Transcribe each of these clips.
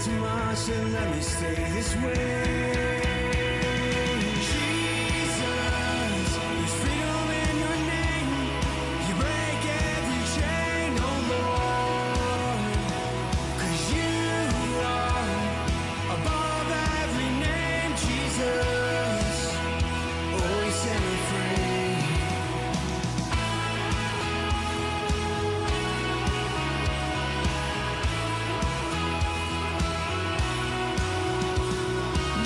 too much to let me stay this way. Jesus, there's freedom in your name. You break every chain, oh Lord. 'Cause you are above every name, Jesus. Oh, you set me free.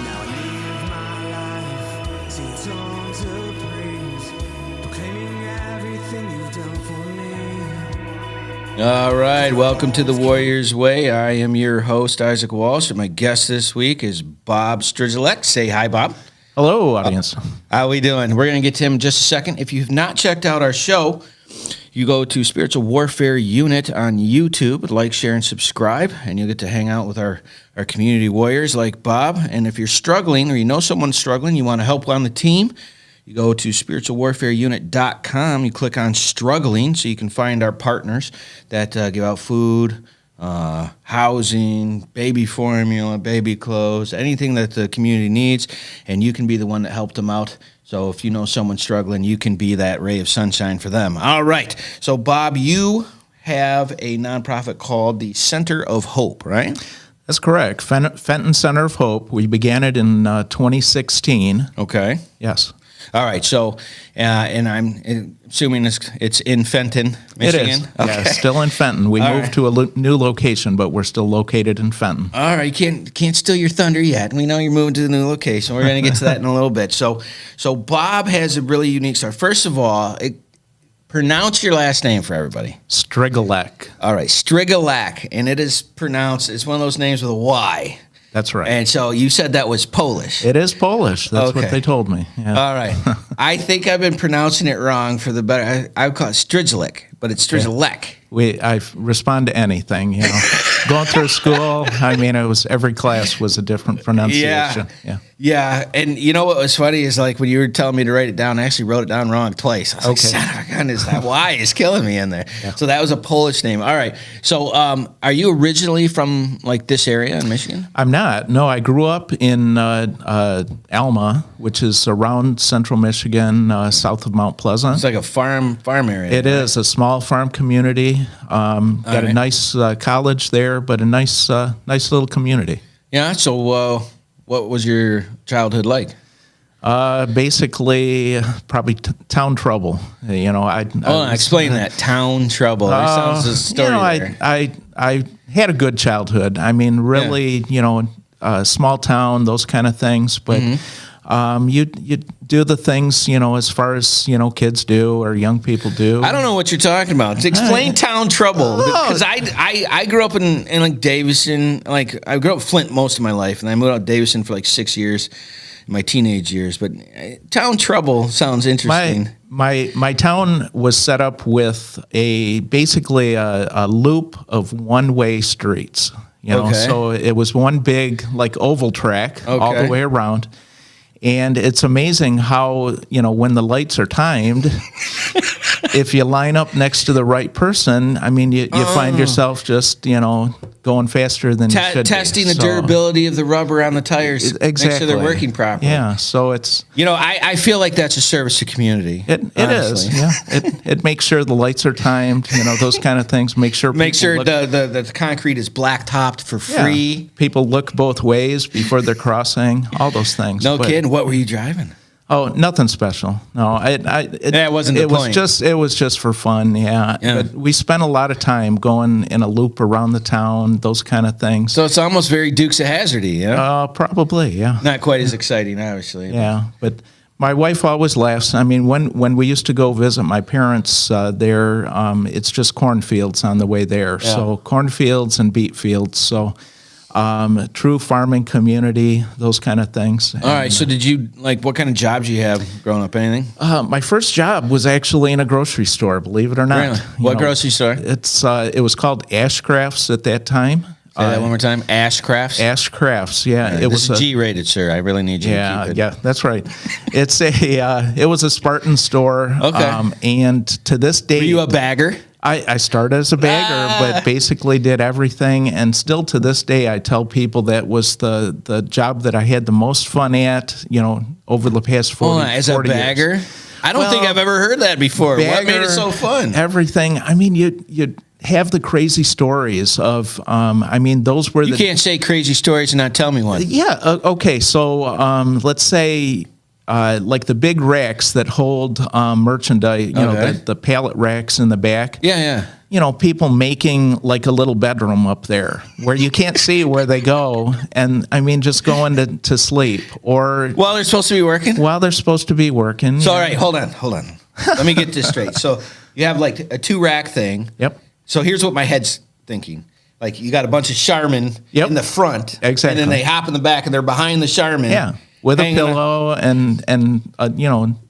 Now I live my life, singing songs of praise, proclaiming everything you've done for me. All right, welcome to the Warriors Way. I am your host, Isaac Walsh, and my guest this week is Bob Strygulec. Say hi, Bob. Hello, audience. How we doing? We're going to get to him in just a second. If you've not checked out our show, you go to Spiritual Warfare Unit on YouTube, like, share, and subscribe, and you'll get to hang out with our community warriors like Bob. And if you're struggling or you know someone's struggling, you want to help on the team, you go to spiritualwarfareunit.com. You click on struggling so you can find our partners that give out food, housing, baby formula, baby clothes, anything that the community needs, and you can be the one that helped them out. So if you know someone struggling, you can be that ray of sunshine for them. All right. So, Bob, you have a nonprofit called the Center of Hope, right? That's correct. Fenton Center of Hope. We began it in 2016. Okay. Yes. All right. So, and I'm assuming it's in Fenton, Michigan. It is. Okay. Yeah, still in Fenton. We All moved to a new location, but we're still located in Fenton. All right, you can't steal your thunder yet. We know you're moving to the new location. We're going to get to that in a little bit. So Bob has a really unique start. First of all, pronounce your last name for everybody. Strygulec. All right, Strygulec, and it is pronounced. It's one of those names with a Y. That's right. And so you said that was Polish. It is Polish. That's Okay. what they told me. Yeah. All right. I think I've been pronouncing it wrong for the better. I would call it Strygulec, but it's Strygulec. I respond to anything, Going through school, I mean, every class was a different pronunciation. Yeah. And you know what was funny is like when you were telling me to write it down, I actually wrote it down wrong twice. I was like, son of a gun, that Y is killing me in there. Yeah. So that was a Polish name. All right. So are you originally from like this area in Michigan? I'm not. No, I grew up in Alma, which is around central Michigan, south of Mount Pleasant. It's like a farm area. It is a small farm community. Got a nice college there, but a nice little community. Yeah. So what was your childhood like? Basically, probably town trouble. Explain that town trouble. That sounds a story. I had a good childhood. I mean, really, small town, those kind of things. But you do the things, as far as kids do or young people do. I don't know what you're talking about. Explain town trouble, because I grew up in like Davison. Like I grew up in Flint most of my life, and I moved out to Davison for like 6 years in my teenage years. But town trouble sounds interesting. My town was set up with basically a loop of one-way streets. So it was one big like oval track all the way around. And it's amazing how, when the lights are timed, if you line up next to the right person, I mean, you find yourself just, going faster than you should testing be. the durability of the rubber on the tires. Exactly. Make sure they're working properly. Yeah, so it's... I feel like that's a service to community. It is, yeah. It makes sure the lights are timed, those kind of things. Make sure the concrete is black-topped for free. Yeah. People look both ways before they're crossing, all those things. No kidding. What were you driving? Oh, nothing special. No, that wasn't the point. It was just for fun. Yeah. But we spent a lot of time going in a loop around the town, those kind of things. So it's almost very Dukes of Hazzard-y, yeah? Probably, yeah. Not quite as exciting, obviously. Yeah, but my wife always laughs. I mean, when we used to go visit my parents there, it's just cornfields on the way there. Yeah. So cornfields and beet fields. So. True farming community, those kind of things. All right. So did you, what kind of jobs you have growing up? Anything? My first job was actually in a grocery store, believe it or not. Really? What grocery store? It was called Ashcrafts at that time. Say that one more time. Ashcrafts? Ashcrafts, yeah. It was G-rated, sir. I really need you to keep it. Yeah, that's right. It was a Spartan store. Okay. And to this day... Were you a bagger? I started as a bagger, but basically did everything. And still to this day, I tell people that was the job that I had the most fun at, over the past 40 years. As a bagger? I don't think I've ever heard that before. What made it so fun? Everything. I mean, you have the crazy stories of, those were You can't say crazy stories and not tell me one. Yeah. Okay. So let's say like the big racks that hold merchandise, the pallet racks in the back. Yeah. People making like a little bedroom up there where you can't see where they go. And just going to sleep or while they're supposed to be working. So, all right, hold on. Let me get this straight. So you have like a 2-rack thing. Yep. So here's what my head's thinking. Like you got a bunch of Charmin in the front. Exactly. And then they hop in the back and they're behind the Charmin. Yeah. With a pillow and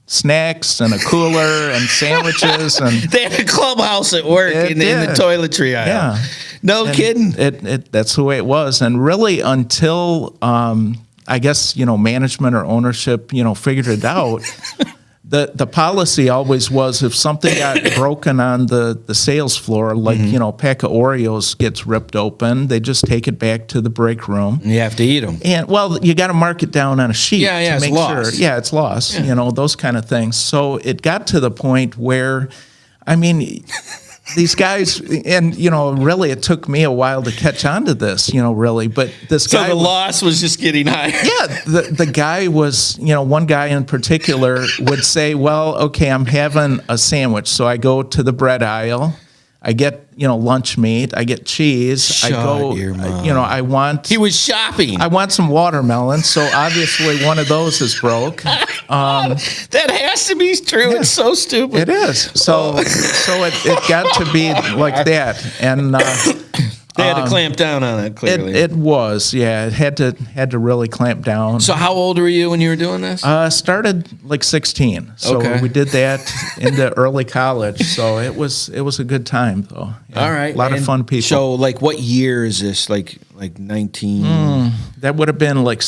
snacks and a cooler and sandwiches. And they had a clubhouse at work in the toiletry aisle. Yeah. No kidding. That's the way it was. And really until, I guess, management or ownership, figured it out. The policy always was if something got broken on the sales floor, like, a pack of Oreos gets ripped open, they just take it back to the break room. You have to eat them. And, you got to mark it down on a sheet to make sure. Yeah, it's lost, those kind of things. So it got to the point where, these guys, and, really it took me a while to catch on to this, really. But this guy. So the loss was just getting higher. Yeah. The guy was, one guy in particular would say, well, okay, I'm having a sandwich. So I go to the bread aisle. I get, lunch meat. I get cheese. I want. He was shopping. I want some watermelon. So obviously one of those is broke. That has to be true. Yeah. It's so stupid. It is. So it got to be like that. And they had to clamp down on it, clearly. It was, yeah. It had to really clamp down. So how old were you when you were doing this? Started like 16. So we did that into early college. So it was a good time, though. Yeah. All right. A lot of fun people. So, like, what year is this? Like 19? That would have been like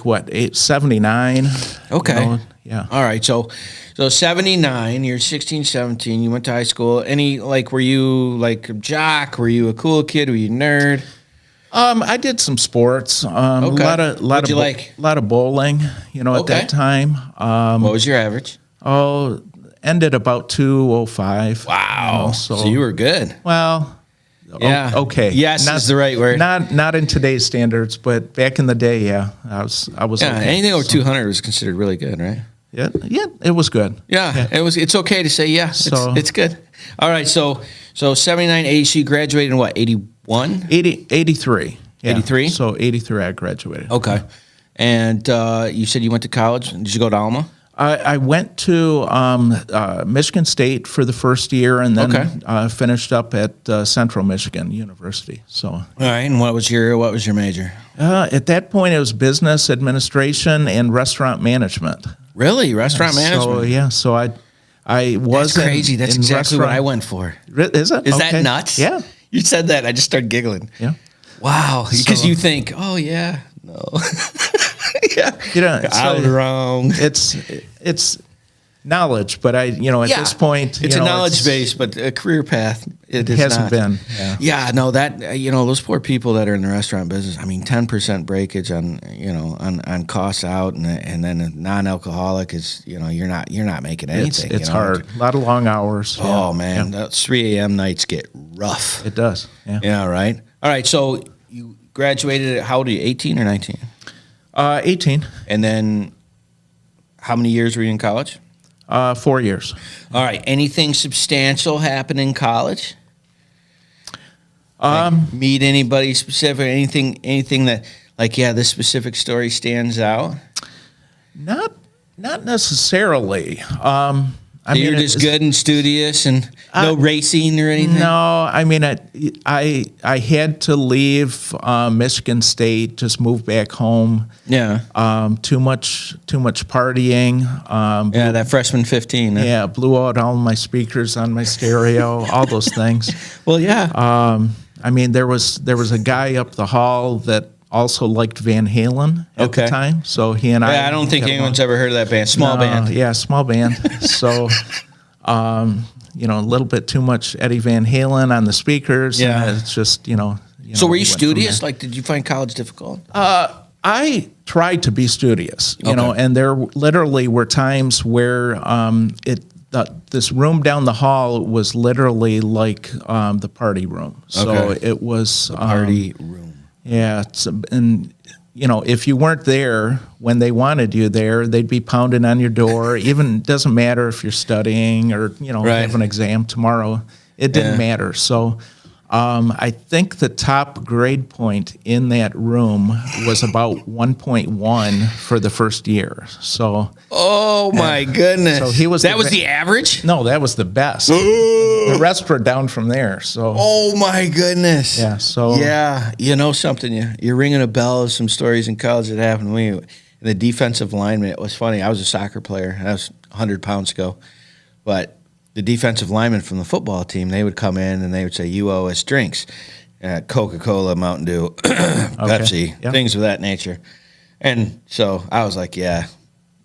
what, 79? Okay. Yeah. All right. So 79, you're 16, 17, you went to high school. Were you like a jock? Were you a cool kid? Were you a nerd? I did some sports. A lot of bowling, at that time. What was your average? Ended about 205. Wow. So you were good. Well, yeah. Okay. Yes is the right word. Not in today's standards, but back in the day, yeah, I was. Yeah. Okay, anything over 200 was considered really good, right? Yeah, it was good. Yeah. It's okay to say it's good. All right, so 79, 80, so you graduated in what, 81? 83. Yeah. 83? So 83 I graduated. Okay. And you said you went to college. Did you go to Alma? I went to Michigan State for the first year and then finished up at Central Michigan University. So all right, and what was your major? At that point, it was business administration and restaurant management. Really, restaurant management? So I was. That's crazy. That's exactly what I went for. Is it? Is that nuts? Yeah. You said that. I just started giggling. Yeah. Wow. Because you think, oh yeah, no. Yeah. I was wrong. It's knowledge, but at this point, it's a knowledge base, but a career path. It hasn't been. Yeah. No, that those poor people that are in the restaurant business. 10% breakage on costs out, and then a non-alcoholic is you're not making anything. It's hard. A lot of long hours. Oh man, those 3 a.m. nights get rough. It does. Yeah. Yeah. Right. All right. So you graduated at how old are you? 18 or 19? 18. And then how many years were you in college? 4 years. All right. Anything substantial happen in college? Meet anybody specific? Anything that this specific story stands out? Not necessarily. You're just good and studious and no racing or anything? No, I had to leave Michigan State, just move back home. Yeah. Too much partying. That freshman 15. Yeah, blew out all my speakers on my stereo, all those things. Well, yeah. There was a guy up the hall that also liked Van Halen at the time. So he and I don't think anyone's ever heard of that band. Small band. Yeah, small band. So, a little bit too much Eddie Van Halen on the speakers. Yeah. And it's just, So were you studious? Like, did you find college difficult? I tried to be studious, and there literally were times where this room down the hall was literally like the party room. So it was Party room. Yeah, and if you weren't there when they wanted you there, they'd be pounding on your door. Even doesn't matter if you're studying or have an exam tomorrow. It didn't matter. So. I think the top grade point in that room was about 1.1 for the first year. So, oh my goodness! So he was. That was the average? No, that was the best. The rest were down from there. So, oh my goodness! Yeah. So, yeah, something. You're ringing a bell of some stories in college that happened to me. The defensive lineman. It was funny. I was a soccer player. That was 100 pounds ago, but. The defensive linemen from the football team, they would come in and they would say, "You owe us drinks, Coca-Cola, Mountain Dew, Pepsi, things of that nature." And so I was like, "Yeah,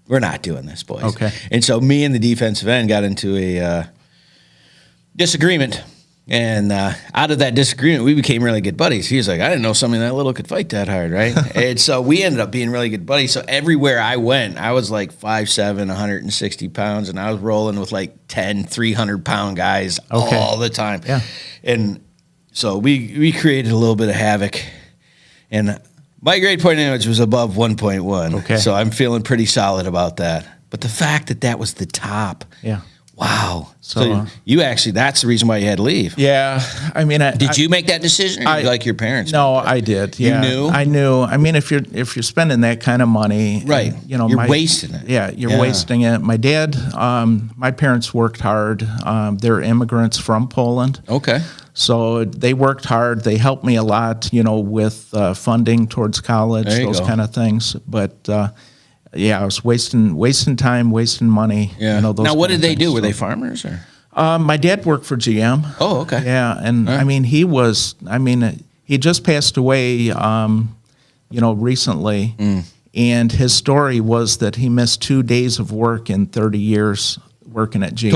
we're not doing this, boys." Okay. And so me and the defensive end got into a disagreement. And out of that disagreement, we became really good buddies. He was like, I didn't know somebody that little could fight that hard, right? And so we ended up being really good buddies. So everywhere I went, I was like 5'7", 160 pounds, and I was rolling with like 10, 300-pound guys all the time. Yeah. And so we created a little bit of havoc. And my grade point average was above 1.1. Okay. So I'm feeling pretty solid about that. But the fact that was the top. Yeah. Wow. So you actually, that's the reason why you had to leave. Yeah. I mean, did you make that decision or like your parents? No, I did. Yeah. You knew? I knew. I mean, if you're spending that kind of money, right. And, you're wasting it. Yeah. You're wasting it. My dad, my parents worked hard. They're immigrants from Poland. Okay. So they worked hard. They helped me a lot, with funding towards college, those kind of things. But, I was wasting time, wasting money. Yeah. Now, what did they do? Were they farmers or? My dad worked for GM. Oh, okay. Yeah, and I mean, he just passed away, recently, and his story was that he missed 2 days of work in 30 years working at GM.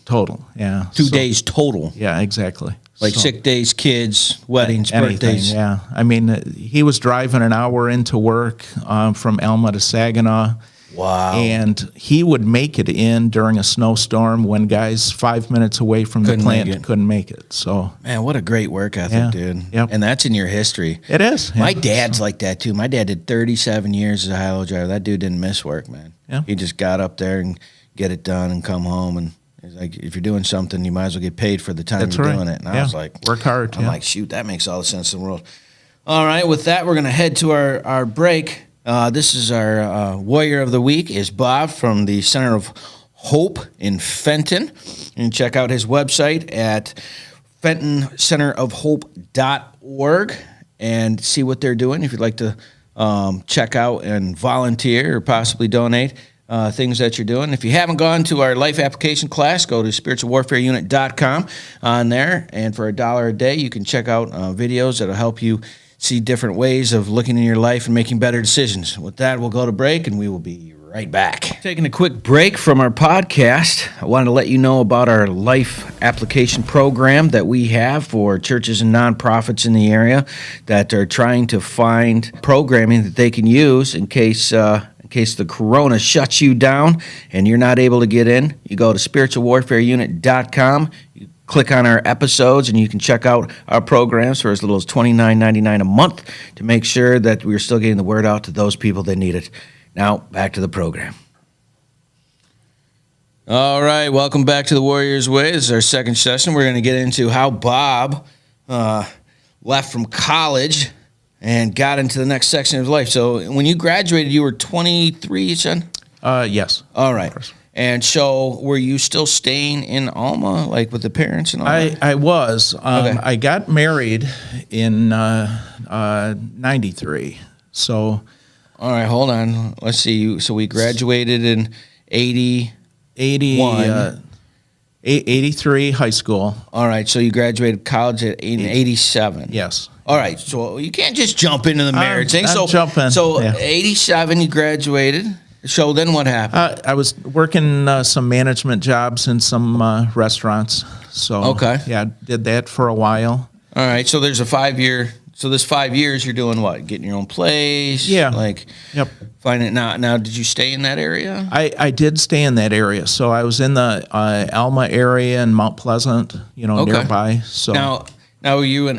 Total. Yeah. 2 days total. Yeah, exactly. Like sick days, kids, weddings, birthdays. Yeah. I mean, he was driving an hour into work from Alma to Saginaw. Wow. And he would make it in during a snowstorm when guys 5 minutes away from the plant couldn't make it. So, man, what a great work ethic, dude. Yep. And that's in your history. It is. My dad's like that, too. My dad did 37 years as a high-low driver. That dude didn't miss work, man. Yeah. He just got up there and get it done and come home. And he's like, if you're doing something, you might as well get paid for the time you're doing it. And I was like, work hard. I'm like, shoot, that makes all the sense in the world. All right, with that, we're going to head to our break. This is our Warrior of the Week is Bob from the Center of Hope in Fenton. You can check out his website at fentoncenterofhope.org and see what they're doing. If you'd like to check out and volunteer or possibly donate things that you're doing. If you haven't gone to our life application class, go to spiritualwarfareunit.com on there. And for $1 a day, you can check out videos that'll help you see different ways of looking in your life and making better decisions. With that, we'll go to break, and we will be right back. Taking a quick break from our podcast, I wanted to let you know about our life application program that we have for churches and nonprofits in the area that are trying to find programming that they can use in case the corona shuts you down and you're not able to get in. You go to spiritualwarfareunit.com. Click on our episodes, and you can check out our programs for as little as $29.99 a month to make sure that we're still getting the word out to those people that need it. Now, back to the program. All right, welcome back to the Warrior's Way. This is our second session. We're going to get into how Bob left from college and got into the next section of his life. So when you graduated, you were 23, you said? Yes. All right. And so were you still staying in Alma, like with the parents and all that? I was. I got married in 93. So. All right, hold on. Let's see. So we graduated in 81. 83 high school. All right, so you graduated college in 87. Yes. All right, so you can't just jump into the marriage thing. I'm jumping. So 87 you graduated. So then what happened? I was working some management jobs in some restaurants. So Okay. yeah, did that for a while. All right. So there's a 5-year. So this 5 years, you're doing what? Getting your own place. Yeah. Like. Yep. Finding it now. Now, did you stay in that area? I did stay in that area. So I was in the Alma area and Mount Pleasant, nearby. So now were you a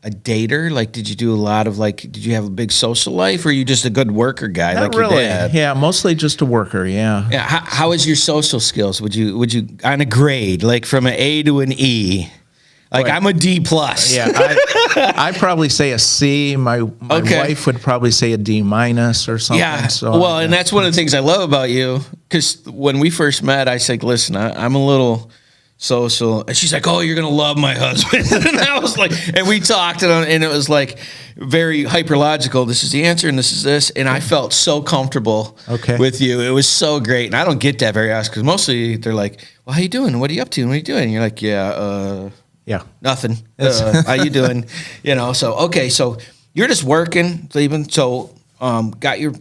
dater? Like, did you do a lot of did you have a big social life, or are you just a good worker guy? not like really. Your dad? Yeah, mostly just a worker. Yeah. Yeah. How is your social skills? Would you on a grade, like from an A to an E? Like, Right. I'm a D+. Yeah, I'd probably say a C. My wife would probably say a D- or something. Yeah. So, well, and that's one of the things I love about you, because when we first met, I said, listen, I'm a little social. And she's like, oh, you're going to love my husband. And I was like, and we talked, and it was like very hyperlogical. This is the answer, and this is this. And I felt so comfortable with you. It was so great. And I don't get that very often, because mostly they're like, well, how you doing? What are you up to? What are you doing? And you're like, yeah, nothing. How you doing? So you're just working, leaving. So got your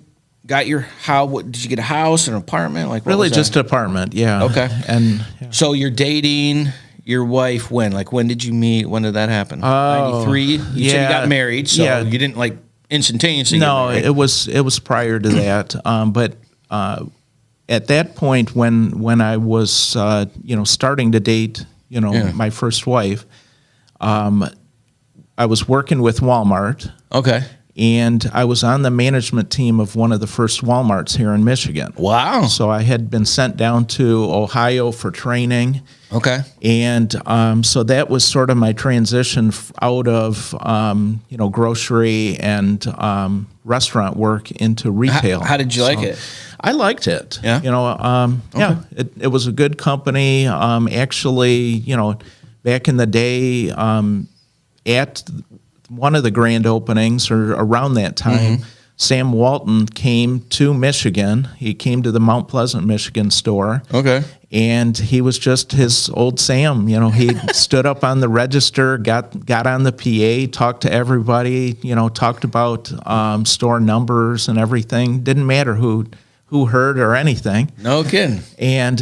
how? What, did you get a house or an apartment? Like, what really was just that? an apartment. Yeah. Okay. And so you're dating your wife when? Like, when did you meet? When did that happen? 93. You said you got married, so you didn't instantaneously. No, get it was prior to that. But at that point, when I was starting to date, my first wife, I was working with Walmart. Okay. And I was on the management team of one of the first Walmarts here in Michigan. Wow. So I had been sent down to Ohio for training. Okay. And so that was sort of my transition out of, grocery and restaurant work into retail. How did you like it? I liked it. Yeah. Yeah, it was a good company. Actually, back in the day, at one of the grand openings or around that time, Sam Walton came to Michigan. He came to the Mount Pleasant, Michigan store. Okay. And he was just his old Sam. He stood up on the register, got on the PA, talked to everybody, talked about store numbers and everything. Didn't matter who heard or anything. No kidding. And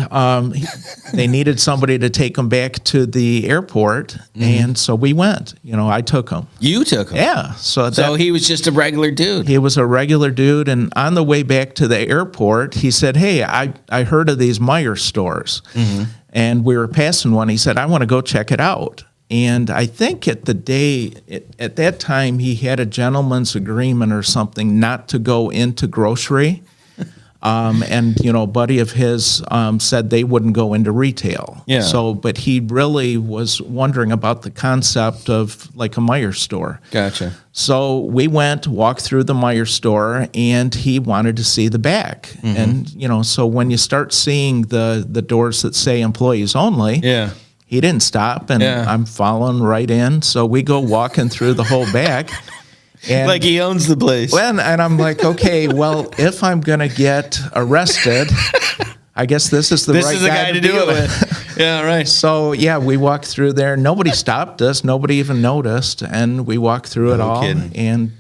they needed somebody to take them back to the airport, and so we went. I took him. You took him? Yeah. So he was just a regular dude. He was a regular dude, and on the way back to the airport, he said, hey, I heard of these Meijer stores, and we were passing one. He said, I want to go check it out. And I think at that time, he had a gentleman's agreement or something not to go into grocery. And a buddy of his said they wouldn't go into retail. Yeah. So, but he really was wondering about the concept of like a Meijer store. Gotcha. So we walked through the Meijer store, and he wanted to see the back. And so when you start seeing the doors that say employees only, he didn't stop, and I'm following right in. So we go walking through the whole back. And, like he owns the place. Well, and I'm like, okay, well, if I'm going to get arrested, I guess this is the guy to do it with. Yeah, right. So, we walked through there. Nobody stopped us. Nobody even noticed. And we walked through it all and,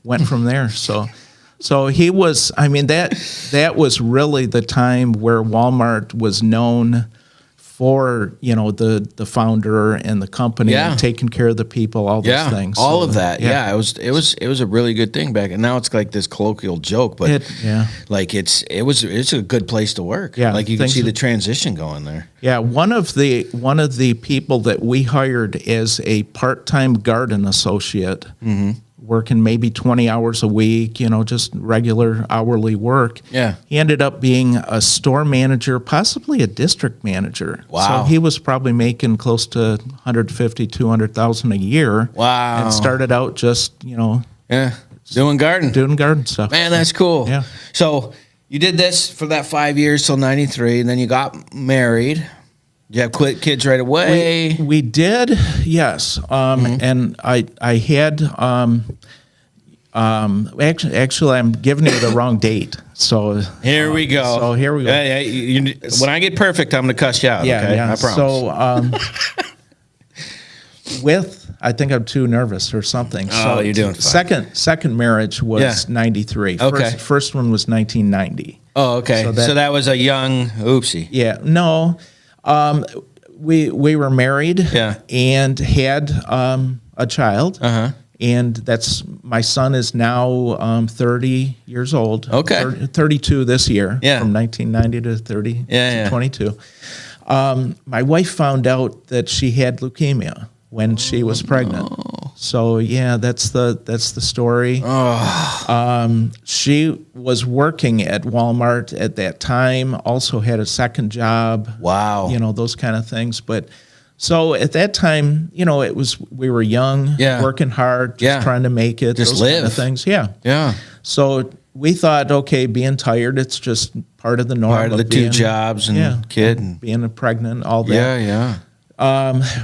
went from there. So he was, that was really the time where Walmart was known for the founder and the company and taking care of the people, all those things. All of that. Yeah. It was a really good thing back. And now it's like this colloquial joke, but it was a good place to work. Yeah. Like you can see the transition going there. Yeah. One of the people that we hired as a part-time garden associate, working maybe 20 hours a week, just regular hourly work. Yeah. He ended up being a store manager, possibly a district manager. Wow. So he was probably making close to $150,000-$200,000 a year. Wow. And started out just, doing garden stuff. Man, that's cool. Yeah. So you did this for that 5 years till 93, and then you got married. Did you have kids right away? We did, yes. And I had actually I'm giving you the wrong date. So here we go. So here we go. Yeah, when I get perfect, I'm going to cuss you out. Yeah, okay? yeah. I promise. So I think I'm too nervous or something. Oh, you're doing fine. Second marriage was 93. Okay. First one was 1990. Oh, okay. So that was a young oopsie. Yeah. No. We were married and had a child. Uh-huh. And my son is now 30 years old. Okay. 32 this year. Yeah. From 1990 to 30 to 22. My wife found out that she had leukemia when she was pregnant. Oh. So that's the story. Oh. She was working at Walmart at that time. Also had a second job. Wow. Those kind of things. But so at that time, we were young, working hard, just trying to make it. Just those live. kind of things. Yeah. Yeah. So we thought, okay, being tired, it's just part of the norm. Part of the two jobs and kid. And being pregnant, all that. Yeah, yeah.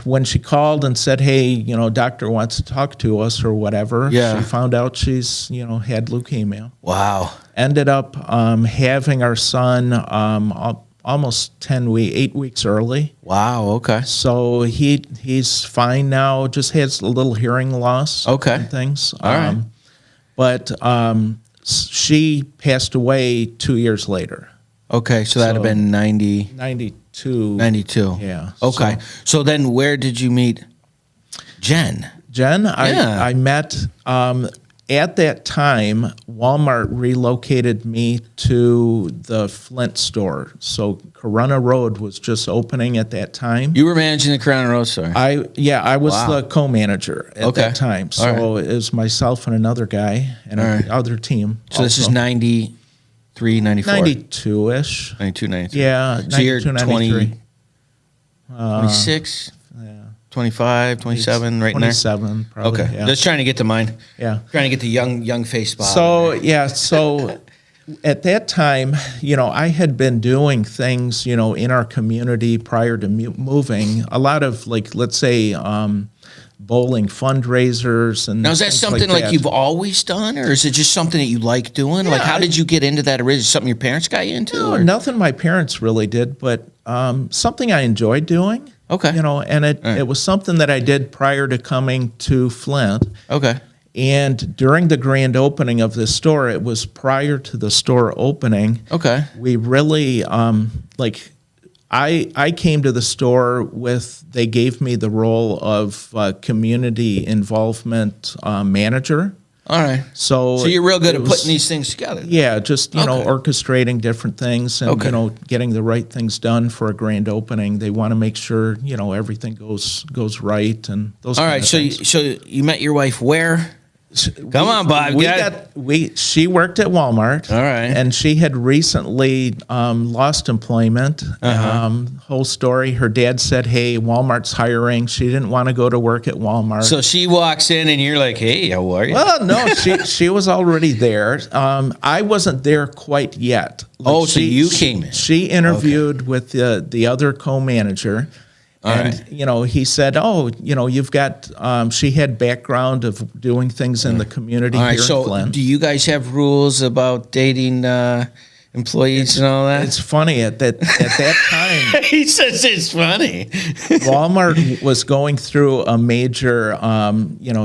When she called and said, hey, doctor wants to talk to us or whatever, she found out she's, had leukemia. Wow. Ended up having our son almost 8 weeks early. Wow, okay. So he's fine now, just has a little hearing loss and things. All right. But she passed away 2 years later. Okay, so that'd have been 92. 92. Yeah. Okay. So then where did you meet Jen? I met at that time, Walmart relocated me to the Flint store. So Corunna Road was just opening at that time. You were managing the Corunna Road store? I was the co-manager at that time. So it was myself and another guy and another team. So this is 93, 94? 92-ish. 92, 93. Yeah, so you're 93. 26? 25, 27, right in there? 27, probably. Okay, just trying to get to mine. Yeah. Trying to get the young face spot. So at that time, I had been doing things, in our community prior to moving. A lot of, let's say, bowling fundraisers. And now, is that something like you've always done, or is it just something that you like doing? Yeah, how did you get into that originally? Something your parents got you into? No, nothing my parents really did, but something I enjoyed doing. Okay. And it was something that I did prior to coming to Flint. Okay. And during the grand opening of this store, it was prior to the store opening. Okay. We really, I came to the store they gave me the role of community involvement manager. All right. So you're real good at putting these things together. Yeah, just, orchestrating different things and, getting the right things done for a grand opening. They want to make sure, everything goes right and those All kind right, of so things. so you met your wife where? Come on, Bob. She worked at Walmart. All right. And she had recently lost employment. Whole story. Her dad said, hey, Walmart's hiring. She didn't want to go to work at Walmart. So she walks in and you're like, hey, how are you? Well, no, she was already there. I wasn't there quite yet. So you came in. She interviewed with the other co-manager. And, he said, you've got, she had background of doing things in the community here in Flint. Do you guys have rules about dating employees and all that? It's funny. At that time. He says it's funny. Walmart was going through a major,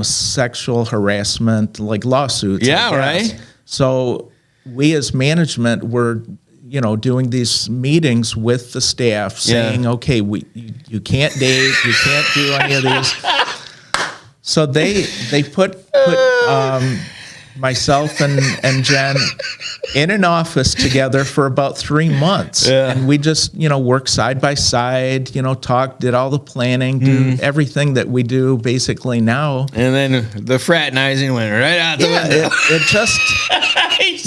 sexual harassment, lawsuits. Yeah, right. So we as management were doing these meetings with the staff saying, okay, you can't date, you can't do any of these. So they put myself and Jen in an office together for about 3 months. Yeah. And we just, worked side by side, talked, did all the planning, do everything that we do basically now. And then the fraternizing went right out the window. It just...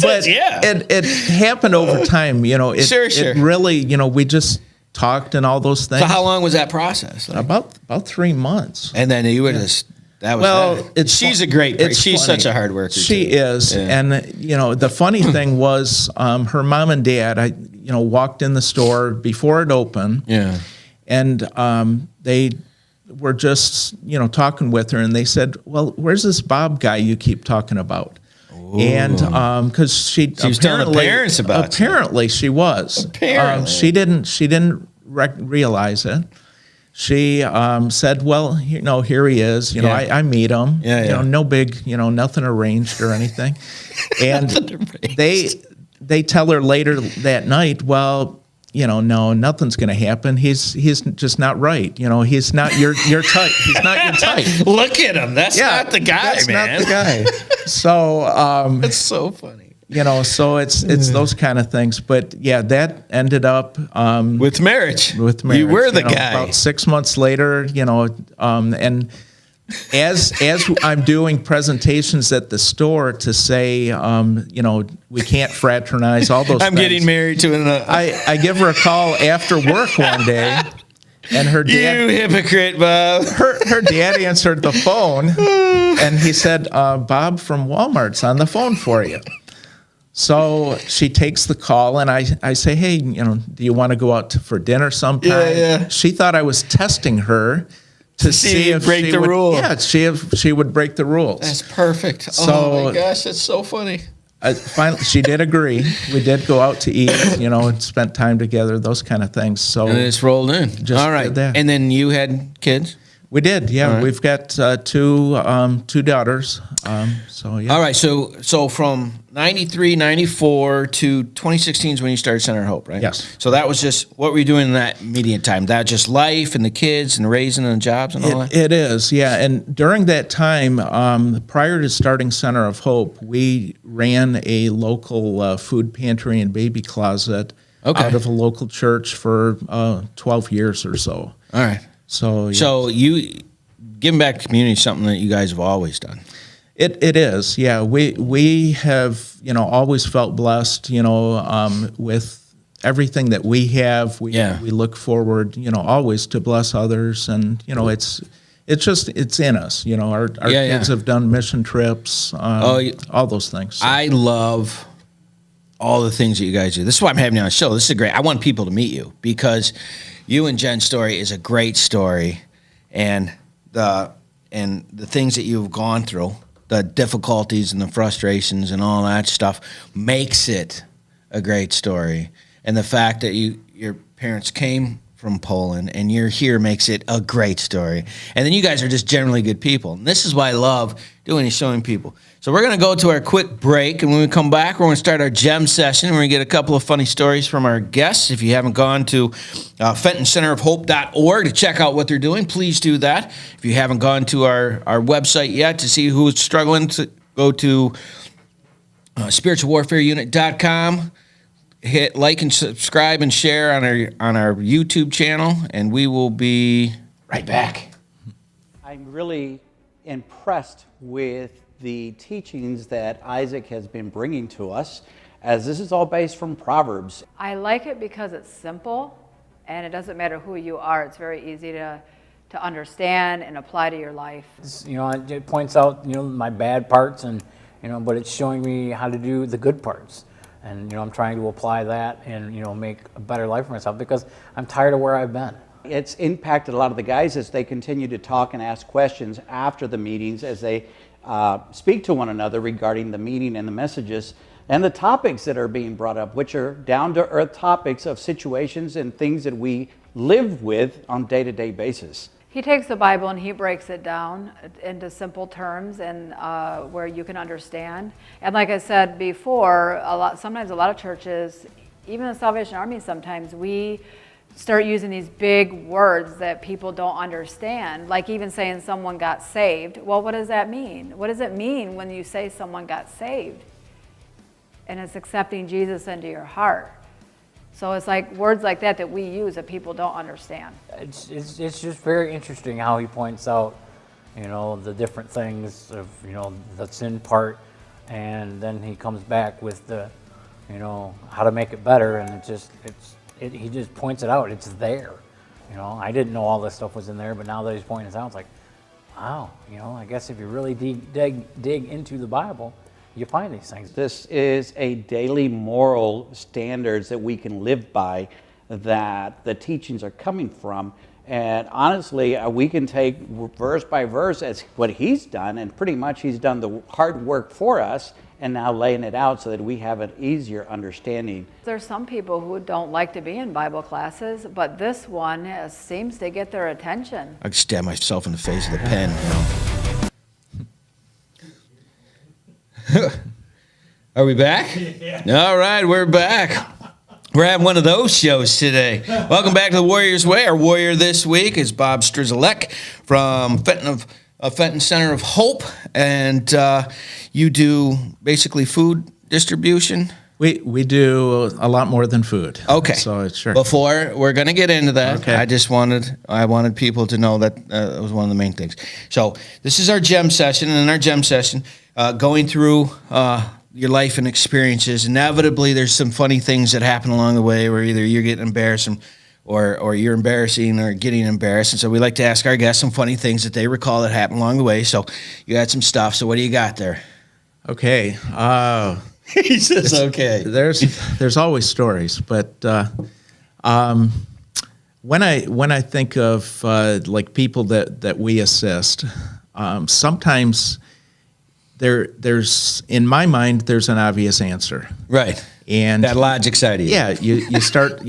But it happened over time, Sure. It really, we just talked and all those things. So how long was that process? About 3 months. And then you were just that was that. She's a great person. She's such a hard worker. She is. Yeah. And the funny thing was her mom and dad, I walked in the store before it opened. Yeah. And they were just, talking with her and they said, "Well, where's this Bob guy you keep talking about?" Ooh. And because she was telling the parents about apparently she was. Apparently. She didn't realize it. she said, well, here he is. I meet him. No big, nothing arranged or anything. And they tell her later that night, well, no, nothing's going to happen. He's just not right. He's not your type. He's not your type. Look at him. That's not the guy, that's man. Not the guy. So it's so funny. So it's those kind of things. But yeah, that ended up with marriage. With marriage, you were the guy. About 6 months later, and as I'm doing presentations at the store to say, we can't fraternize, all those. I'm things. Getting married to another. I give her a call after work one day, and her dad. You hypocrite, Bob. Her dad answered the phone, and he said, "Bob from Walmart's on the phone for you." So she takes the call, and I say, hey, do you want to go out for dinner sometime? Yeah. She thought I was testing her to see if break the rule. Yeah, see if she would break the rules. That's perfect. So, oh my gosh, that's so funny. Finally, she did agree. We did go out to eat, and spent time together, those kind of things. So and it's rolled in. Just all right. did that. And then you had kids? We did, yeah. Right. We've got two daughters. So yeah. All right. So from 93, 94 to 2016 is when you started Center of Hope, right? Yes. So that was just, what were you doing in that immediate time? That just life and the kids and raising and jobs and all that? It is, yeah. And during that time, prior to starting Center of Hope, we ran a local food pantry and baby closet out of a local church for 12 years or so. All right. So, yeah. So you giving back to the community is something that you guys have always done. It is, yeah. We have, always felt blessed, with everything that we have. We look forward, always to bless others, and it's in us. Our kids have done mission trips, all those things. So. I love all the things that you guys do. This is why I'm having you on the show. This is great. I want people to meet you because you and Jen's story is a great story, and the things that you've gone through, the difficulties and the frustrations and all that stuff makes it a great story. And the fact that your parents came from Poland and you're here makes it a great story. And then you guys are just generally good people. And this is why I love doing is showing people. So we're going to go to our quick break, and when we come back, we're going to start our gem session. We're going to get a couple of funny stories from our guests. If you haven't gone to FentonCenterofHope.org to check out what they're doing, please do that. If you haven't gone to our website yet to see who's struggling, to go to spiritualwarfareunit.com. Hit like and subscribe and share on our YouTube channel, and we will be right back. I'm really impressed with the teachings that Isaac has been bringing to us, as this is all based from Proverbs. I like it because it's simple, and it doesn't matter who you are. It's very easy to understand and apply to your life. It points out, my bad parts, and but it's showing me how to do the good parts. And I'm trying to apply that and make a better life for myself, because I'm tired of where I've been. It's impacted a lot of the guys as they continue to talk and ask questions after the meetings, as they speak to one another regarding the meeting and the messages and the topics that are being brought up, which are down-to-earth topics of situations and things that we live with on a day-to-day basis. He takes the Bible and he breaks it down into simple terms and where you can understand. And like I said before, sometimes a lot of churches, even the Salvation Army, sometimes we start using these big words that people don't understand, like even saying someone got saved. Well, what does that mean? What does it mean when you say someone got saved? And it's accepting Jesus into your heart. So it's like words like that we use that people don't understand. It's just very interesting how he points out, the different things of, the sin part, and then he comes back with the, how to make it better, and he just points it out. It's there. I didn't know all this stuff was in there, but now that he's pointing it out, it's like, wow, I guess if you really dig into the Bible, you find these things. This is a daily moral standards that we can live by, that the teachings are coming from, And honestly, we can take verse by verse as what he's done, and pretty much he's done the hard work for us, and now laying it out so that we have an easier understanding. There's some people who don't like to be in Bible classes, but this one seems to get their attention. I could stab myself in the face with a pen. Are we back? Yeah. All right, we're back. We're having one of those shows today. Welcome back to the Warrior's Way. Our warrior this week is Bob Strygulec from Fenton Center of Hope, and you do basically food distribution. We do a lot more than food. Okay. So sure. Before we're going to get into that, okay. I wanted people to know that was one of the main things. So this is our gem session, and in our gem session, going through your life and experiences, inevitably there's some funny things that happen along the way where either you're getting embarrassed or you're embarrassing or getting embarrassed. And so we like to ask our guests some funny things that they recall that happened along the way. So you had some stuff. So what do you got there? Okay. He says okay. There's always stories, but when I think of like people that we assist, sometimes there's in my mind there's an obvious answer. Right. And that logic side of you. Yeah, you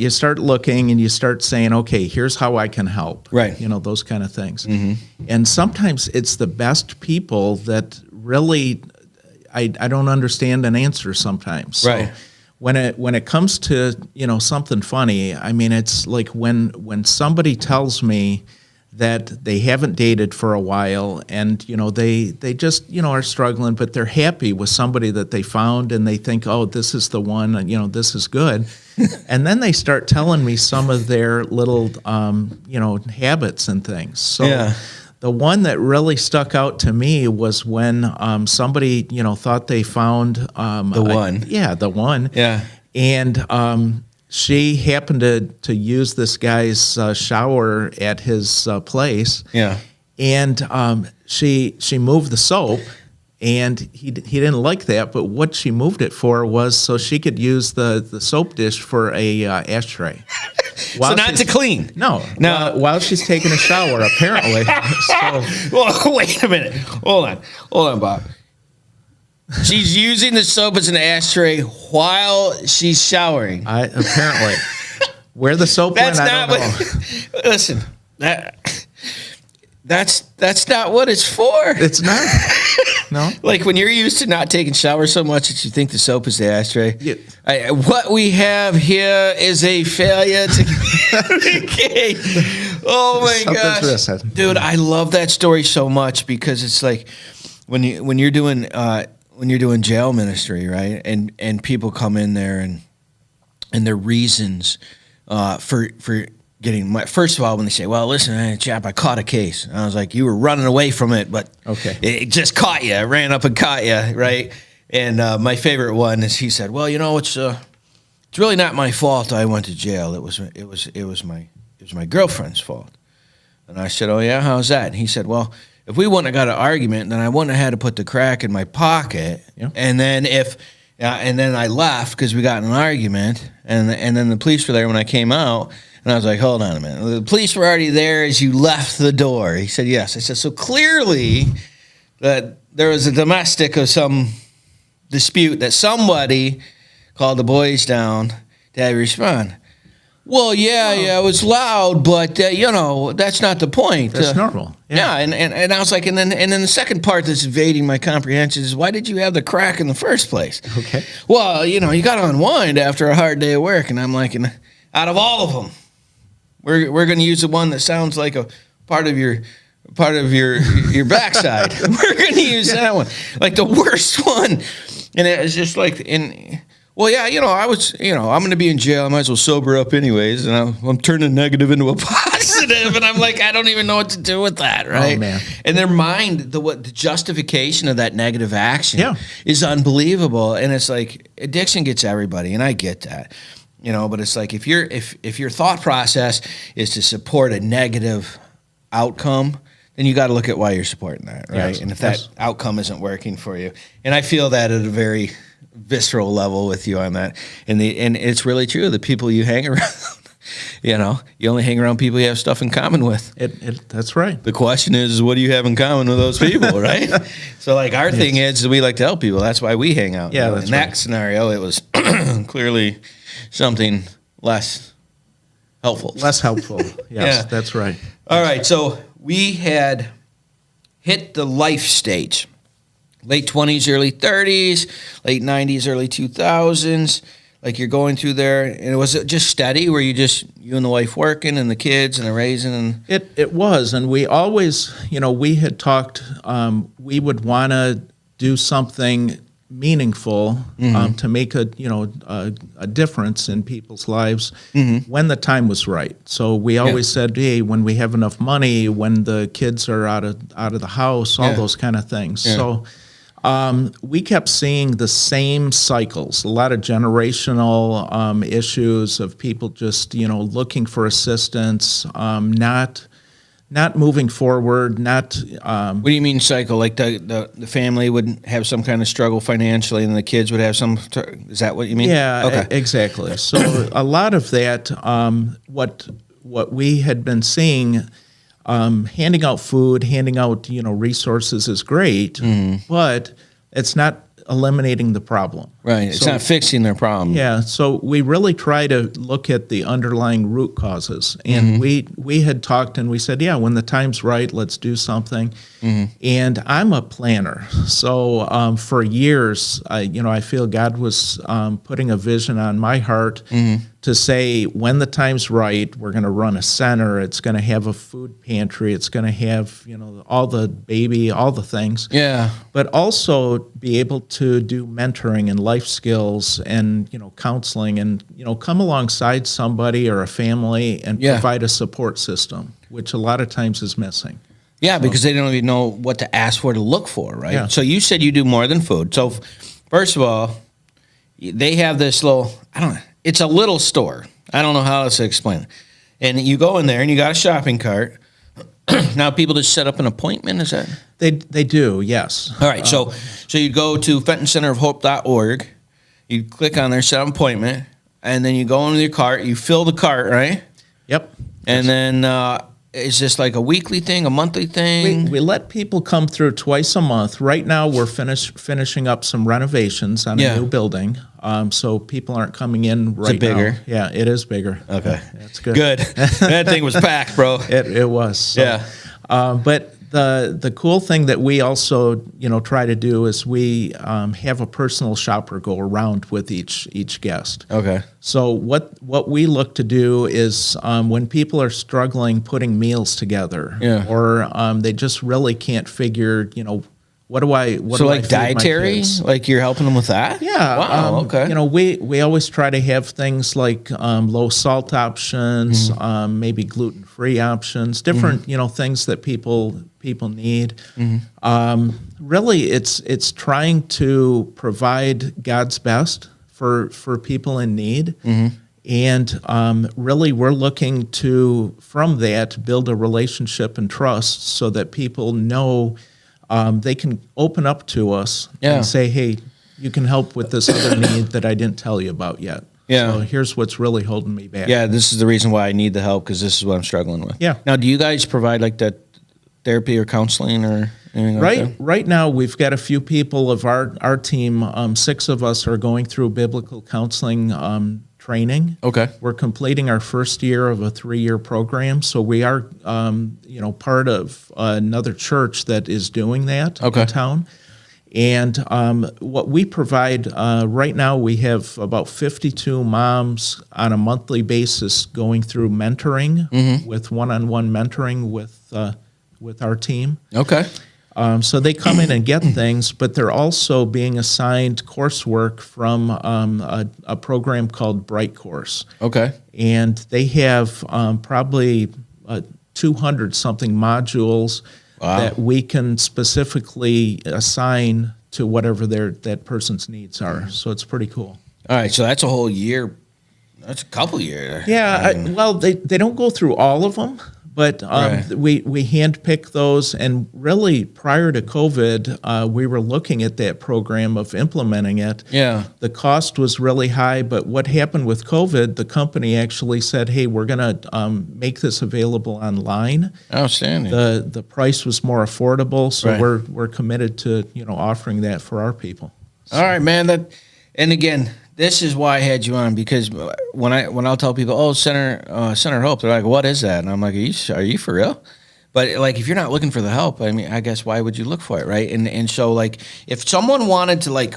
start looking and you start saying, okay, here's how I can help. Right. Those kind of things. Mm-hmm. And sometimes it's the best people that really I don't understand an answer sometimes. So right. When it comes to something funny, I mean, it's like when somebody tells me that they haven't dated for a while and they just are struggling, but they're happy with somebody that they found and they think, oh, this is the one, and this is good. And then they start telling me some of their little habits and things. So yeah. The one that really stuck out to me was when somebody thought they found the one. The one. Yeah. And she happened to use this guy's shower at his place. Yeah. And she moved the soap, and he didn't like that. But what she moved it for was so she could use the soap dish for a ashtray. So not to clean. No. While she's taking a shower, apparently. So. Well, wait a minute. Hold on, Bob. She's using the soap as an ashtray while she's showering. Apparently. Where the soap went, I don't know. Listen, that's not what it's for. It's not. No. Like when you're used to not taking showers so much that you think the soap is the ashtray. Yeah. What we have here is a failure to communicate. Oh my gosh, dude! I love that story so much because it's like when you're doing jail ministry, right? And people come in there and their reasons for getting first of all, when they say, well, listen, chap, I caught a case. And I was like, you were running away from it, but okay. It just caught you. It ran up and caught you, right? And my favorite one is he said, well, it's really not my fault I went to jail. It was my girlfriend's fault. And I said, oh yeah, how's that? And he said, well, if we wouldn't have got an argument, then I wouldn't have had to put the crack in my pocket. Yeah. And then and then I left because we got in an argument, and then the police were there when I came out. And I was like, hold on a minute. The police were already there as you left the door. He said, yes. I said, so clearly that there was a domestic of some dispute that somebody called the boys down to have you respond. Well, yeah, it was loud, but, that's not the point. That's normal. Yeah, and I was like, and then the second part that's evading my comprehension is, why did you have the crack in the first place? Okay. Well, you got to unwind after a hard day of work. And I'm like, out of all of them, we're going to use the one that sounds like a part of your backside. We're going to use that one, like the worst one. And it was just like, well, yeah, I was, I'm going to be in jail. I might as well sober up anyways. And I'm turning negative into a positive. And I'm like, I don't even know what to do with that, right? Oh, man. And their mind, the justification of that negative action is unbelievable. And it's like, addiction gets everybody, and I get that. But it's like if your thought process is to support a negative outcome, then you got to look at why you're supporting that, right? Yes, and if that outcome isn't working for you, and I feel that at a very visceral level with you on that, and it's really true. The people you hang around, You only hang around people you have stuff in common with. That's right. The question is, what do you have in common with those people, right? So, like, our thing is we like to help people. That's why we hang out. Yeah, that's in that scenario, it was clearly something less helpful. Less helpful. Yes, that's right. All right, so we had hit the life stage. Late 20s, early 30s, late 90s, early 2000s. Like, you're going through there, and was it just steady? Were you and the wife working and the kids and the raising? And It was, and we always, we had talked, we would want to do something meaningful to make a difference in people's lives when the time was right. So we always said, hey, when we have enough money, when the kids are out of the house, all those kind of things. Yeah. So we kept seeing the same cycles, a lot of generational issues of people just, looking for assistance, not moving forward, not... what do you mean cycle? Like the family would have some kind of struggle financially and the kids would have some... Is that what you mean? Yeah, okay. Exactly. So a lot of that, what we had been seeing... handing out food, handing out resources is great, but it's not eliminating the problem. Right. It's not fixing their problem. Yeah. So we really try to look at the underlying root causes, and we had talked and we said, yeah, when the time's right, let's do something. And I'm a planner, so for years, I feel God was putting a vision on my heart. To say, when the time's right, we're going to run a center. It's going to have a food pantry. It's going to have, all the things. Yeah. But also be able to do mentoring and life skills and, counseling and, come alongside somebody or a family and provide a support system, which a lot of times is missing. Yeah, because they don't even know what to ask for to look for, right? Yeah. So you said you do more than food. So first of all, they have this little, it's a little store. I don't know how else to explain it. And you go in there and you got a shopping cart. Now people just set up an appointment, is that? They do, yes. All right, so you go to FentonCenterofHope.org. You click on there, set an appointment, and then you go into your cart. You fill the cart, right? Yep. And then is this like a weekly thing, a monthly thing? We let people come through twice a month. Right now, we're finishing up some renovations on a new building, so people aren't coming in right now. Is it bigger? Yeah, it is bigger. Okay. That's good. Good. That thing was packed, bro. It was. So, yeah. But the cool thing that we also try to do is we have a personal shopper go around with each guest. Okay. So what we look to do is when people are struggling putting meals together, or they just really can't figure, what do I like dietary, like you're helping them with that? Yeah. Wow. Okay. We always try to have things like low salt options, maybe gluten-free options, different things that people need. Really, it's trying to provide God's best for people in need. And really, we're looking to, from that, build a relationship and trust so that people know they can open up to us and say, hey, you can help with this other need that I didn't tell you about yet. Yeah. So here's what's really holding me back. Yeah, this is the reason why I need the help, because this is what I'm struggling with. Yeah. Now, do you guys provide like that therapy or counseling or anything like that? Right now, we've got a few people of our team. 6 of us are going through biblical counseling training. Okay. We're completing our first year of a 3-year program, so we are part of another church that is doing that in town. And what we provide right now, we have about 52 moms on a monthly basis going through mentoring with one-on-one mentoring with our team. Okay. So they come in and get things, but they're also being assigned coursework from a program called Bright Course. Okay. And they have probably 200-something modules that we can specifically assign to whatever that person's needs are. So it's pretty cool. All right, so that's a whole year. That's a couple years. Yeah, well, they don't go through all of them, But we handpick those, and really prior to COVID, we were looking at that program of implementing it. Yeah. The cost was really high, but what happened with COVID, the company actually said, hey, we're going to make this available online. Outstanding. The price was more affordable, so Right. we're committed to offering that for our people. All right, man. And again, this is why I had you on, because when I'll tell people, oh, Center of Hope, they're like, what is that? And I'm like, are you for real? But like, if you're not looking for the help, I mean, I guess why would you look for it, right? And so like, if someone wanted to like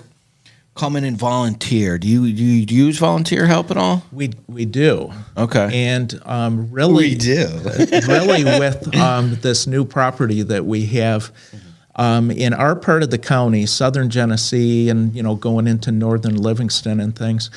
come in and volunteer, do you use volunteer help at all? We do. Okay. And really, We do. really with this new property that we have. In our part of the county, southern Genesee, and going into northern Livingston and things,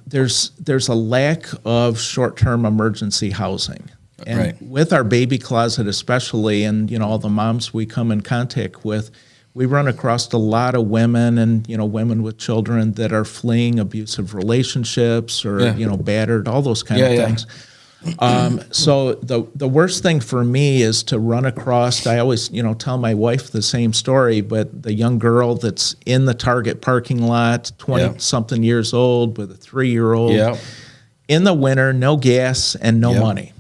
there's a lack of short-term emergency housing. And Right. with our baby closet especially, and all the moms we come in contact with, we run across a lot of women and women with children that are fleeing abusive relationships or battered, all those kind of things. So the worst thing for me is to run across, I always, tell my wife the same story, but the young girl that's in the Target parking lot, 20-something years old with a 3-year-old, in the winter, no gas and no money,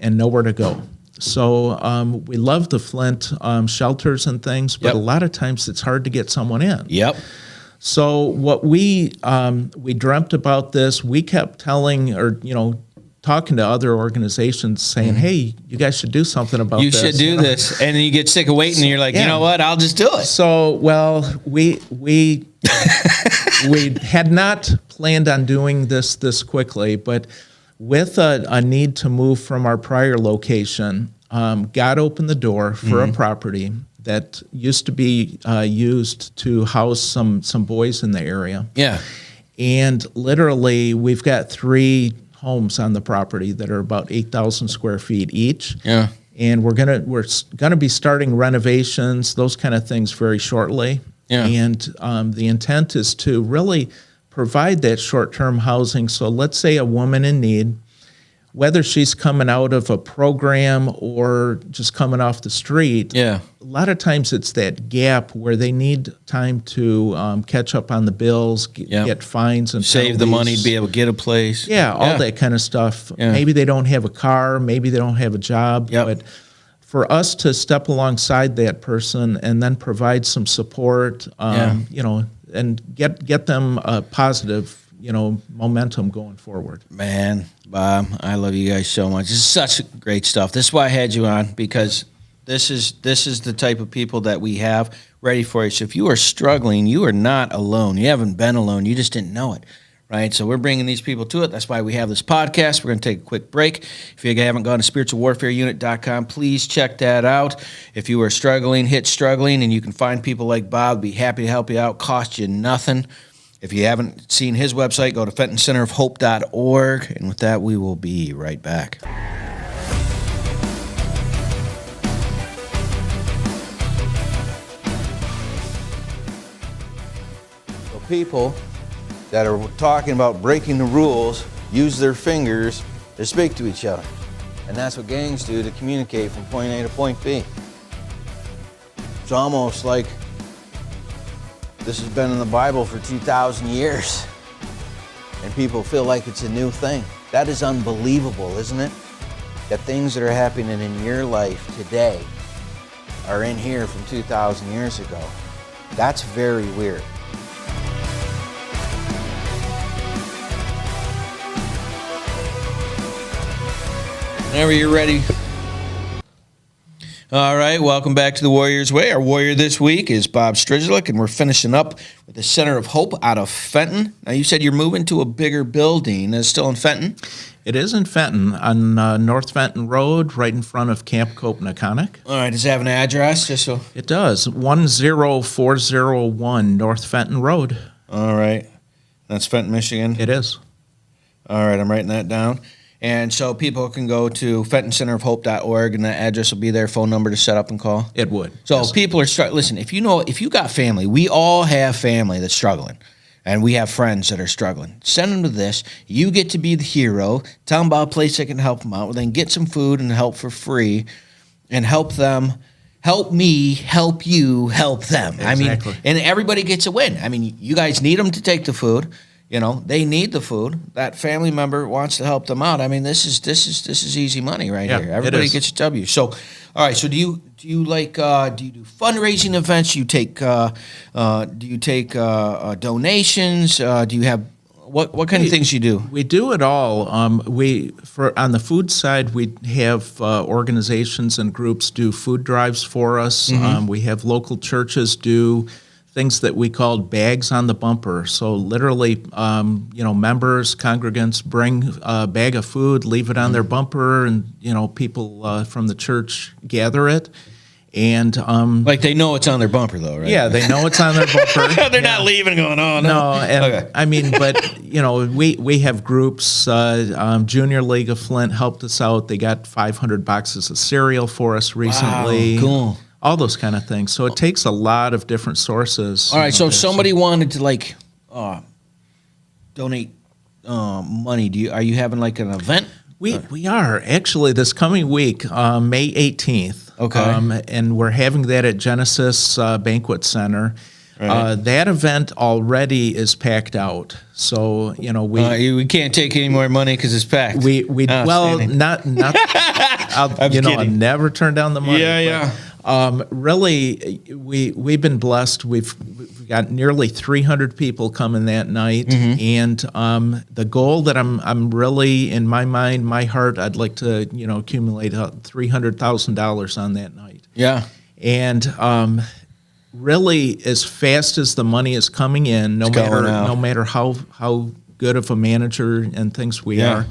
and nowhere to go. So we love the Flint shelters and things, but a lot of times it's hard to get someone in. So what we dreamt about this, we kept telling talking to other organizations saying, hey, you guys should do something about You this. should do this. And then you get sick of waiting and you're like, you know what, I'll just do it. So, well, we had not planned on doing this quickly, but with a need to move from our prior location, God opened the door for a property that used to be used to house some boys in the area. And literally, we've got 3 homes on the property that are about 8,000 square feet each. And we're gonna be starting renovations, those kind of things very shortly. And the intent is to really provide that short-term housing. So let's say a woman in need, whether she's coming out of a program or just coming off the street, a lot of times it's that gap where they need time to catch up on the bills, get fines and save the money to be able to get a place. All that kind of stuff. Maybe they don't have a car, maybe they don't have a job, but for us to step alongside that person and then provide some support, and get them a positive, momentum going forward. Man, Bob, I love you guys so much. This is such great stuff. This is why I had you on, because this is the type of people that we have ready for you. So if you are struggling, you are not alone. You haven't been alone. You just didn't know it, right? So we're bringing these people to it. That's why we have this podcast. We're going to take a quick break. If you haven't gone to spiritualwarfareunit.com, please check that out. If you are struggling, hit struggling, and you can find people like Bob. Be happy to help you out. Cost you nothing. If you haven't seen his website, go to FentonCenterofHope.org. And with that, we will be right back. So people that are talking about breaking the rules use their fingers to speak to each other. And that's what gangs do to communicate from point A to point B. It's almost like this has been in the Bible for 2,000 years, and people feel like it's a new thing. That is unbelievable, isn't it? That things that are happening in your life today are in here from 2,000 years ago. That's very weird. Whenever you're ready. All right, welcome back to the Warrior's Way. Our warrior this week is Bob Strygulec, and we're finishing up with the Center of Hope out of Fenton. Now, you said you're moving to a bigger building. Is it still in Fenton? It is in Fenton, on North Fenton Road, right in front of Camp Copenhagen. All right, does it have an address? Just so it does, 10401 North Fenton Road. All right, that's Fenton, Michigan? It is. All right, I'm writing that down. And so people can go to FentonCenterofHope.org, and the address will be there, phone number to set up and call. It would. So people are listen, if you got family, we all have family that's struggling. and we have friends that are struggling. Send them to this. You get to be the hero. Tell them about a place that can help them out. Then get some food and help for free and help them. Help me, help you, help them. Exactly. I mean, and everybody gets a win. I mean, you guys need them to take the food. You know, they need the food. That family member wants to help them out. I mean, this is easy money right here. Everybody gets a W. So, all right. So, do you do fundraising events? Do you take donations? Do you have what kind of things you do? We do it all. On the food side, we have organizations and groups do food drives for us. We have local churches do things that we called bags on the bumper. So literally, members, congregants bring a bag of food, leave it on their bumper, and people from the church gather it. And like they know it's on their bumper, though, right? Yeah, they know it's on their bumper. They're not leaving, going on. No, and okay. I mean, but we have groups. Junior League of Flint helped us out. They got 500 boxes of cereal for us recently. Wow, cool. All those kind of things. So it takes a lot of different sources. All right, so if somebody wanted to donate money, are you having like an event? We are actually this coming week, May 18th. Okay. And we're having that at Genesis Banquet Center. Right. That event already is packed out. So we can't take any more money because it's packed. Not. I'll never turn down the money. Yeah. Really, we've been blessed. We've got nearly 300 people coming that night, and the goal that I'm really in my mind, my heart, I'd like to accumulate $300,000 on that night. Yeah, and really, as fast as the money is coming in, no matter how good of a manager and things we are.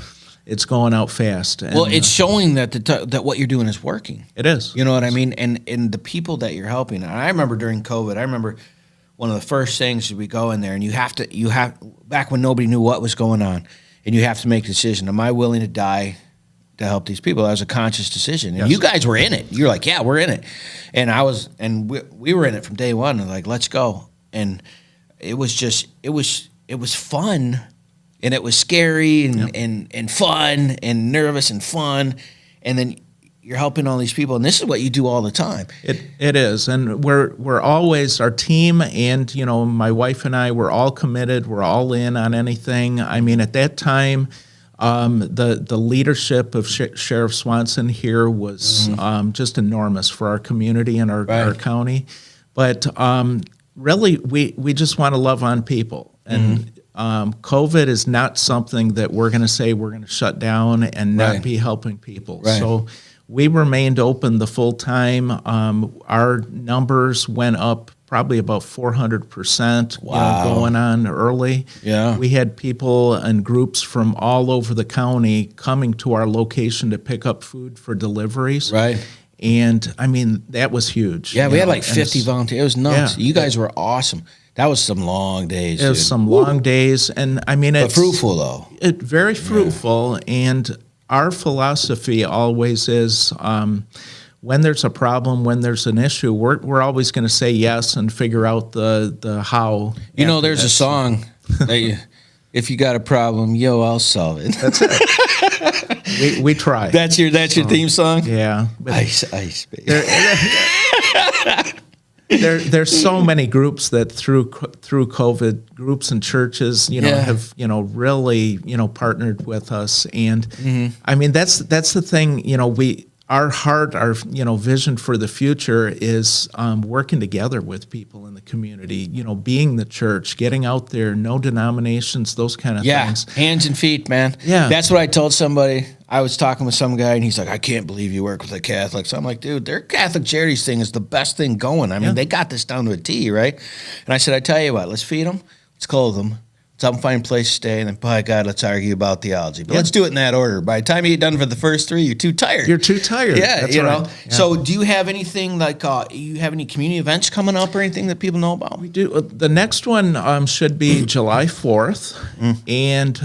It's going out fast. And, it's showing that that what you're doing is working. It is. You know what I mean? And the people that you're helping. I remember during COVID, one of the first things is we go in there and you have back when nobody knew what was going on, and you have to make a decision. Am I willing to die to help these people? That was a conscious decision. And you guys were in it. You're like, yeah, we're in it. And we were in it from day one, and like, let's go. And it was fun. And it was scary and fun and nervous and fun. And then you're helping all these people. And this is what you do all the time. It is. And we're always, our team and, my wife and I, we're all committed. We're all in on anything. I mean, at that time, the leadership of Sheriff Swanson here was just enormous for our community and our county. But really, we just want to love on people. And COVID is not something that we're going to say we're going to shut down and not be helping people. Right. So we remained open the full time. Our numbers went up probably about 400%. Going on early. Yeah, we had people and groups from all over the county coming to our location to pick up food for deliveries. Right. And I mean, that was huge. Yeah, we had like 50 volunteers. It was nuts. Yeah. You guys were awesome. That was some long days. It was some long days, and I mean, it's fruitful though. Very fruitful, and our philosophy always is, when there's a problem, when there's an issue, we're always going to say yes and figure out the how. There's a song that if you got a problem, I'll solve it. That's it. We try. That's your theme song. Yeah. Ice, baby. There's so many groups that through COVID, groups and churches, have really partnered with us, and I mean that's the thing. Our heart, our vision for the future is working together with people in the community. Being the church, getting out there, no denominations, those kind of things. Yeah, hands and feet, man. Yeah, that's what I told somebody. I was talking with some guy, and he's like, "I can't believe you work with the Catholics." I'm like, "Dude, their Catholic Charities thing is the best thing going. I mean, they got this down to a T, right?" And I said, "I tell you what, let's feed them, let's clothe them, let's help them find a place to stay, and then, by God, let's argue about theology. But let's do it in that order. By the time you get done for the first three, you're too tired. You're too tired. Yeah, that's you right. know. Yeah. So, do you have anything like you have any community events coming up or anything that people know about? We do. The next one should be July 4th, and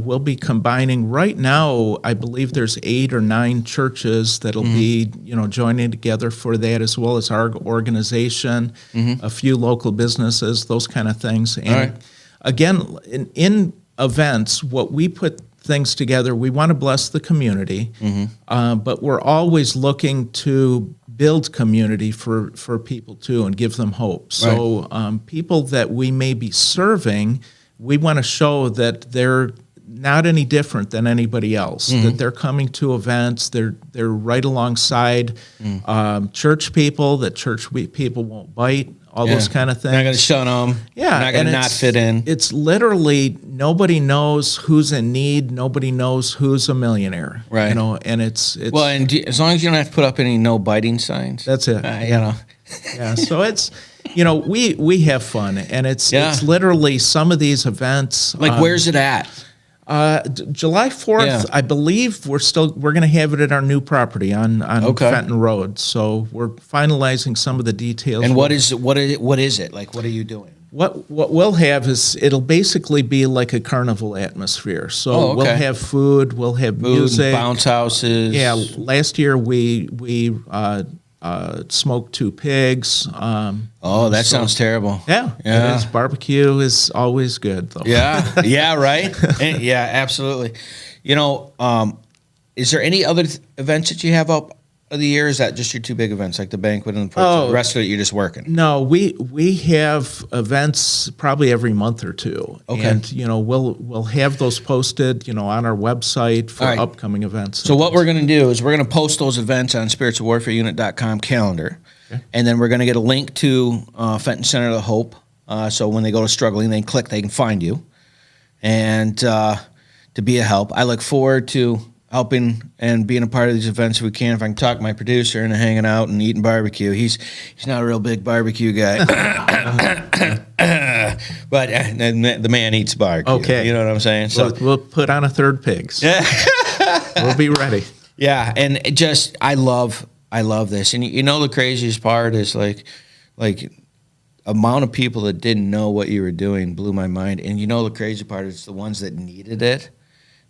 we'll be combining. Right now, I believe there's 8 or 9 churches that'll be joining together for that, as well as our organization, a few local businesses, those kind of things. And again, in events, what we put things together, we want to bless the community, but we're always looking to build community for people too and give them hope. So people that we may be serving, we want to show that they're not any different than anybody else, that they're coming to events, they're right alongside church people, that church people won't bite, all those kind of things. Not going to shun them. Yeah. Not going to not fit in. It's literally nobody knows who's in need. Nobody knows who's a millionaire. Right. You know, and it's Well, and as long as you don't have to put up any no biting signs. That's it. You know. Yeah. So it's, you know, we have fun, and it's literally some of these events. Like, where's it at? July 4th, I believe we're going to have it at our new property on Fenton Road. So we're finalizing some of the details. And what is it? Like, what are you doing? What we'll have is, it'll basically be like a carnival atmosphere. So we'll have food, we'll have music, bounce houses. Yeah, last year we smoked 2 pigs. That sounds terrible. Yeah, it is. Barbecue is always good, though. Yeah, right. Yeah, absolutely. You know, is there any other events that you have up of the year? Or is that just your 2 big events, like the banquet and the rest of it? You're just working. No, we have events probably every month or 2. Okay. And you know, we'll have those posted, you know, on our website for upcoming events. So what we're going to do is we're going to post those events on spiritualwarfareunit.com calendar. Okay. And then we're going to get a link to Fenton Center of Hope. So when they go to Strygulec, they can click, they can find you. And to be a help. I look forward to helping and being a part of these events if we can. If I can talk my producer into hanging out and eating barbecue. He's not a real big barbecue guy. But the man eats barbecue. Okay. You know what I'm saying? So we'll put on a 3rd pig. Yeah. We'll be ready. Yeah, and it just I love this. And you know the craziest part is like amount of people that didn't know what you were doing blew my mind. And you know the crazy part is the ones that needed it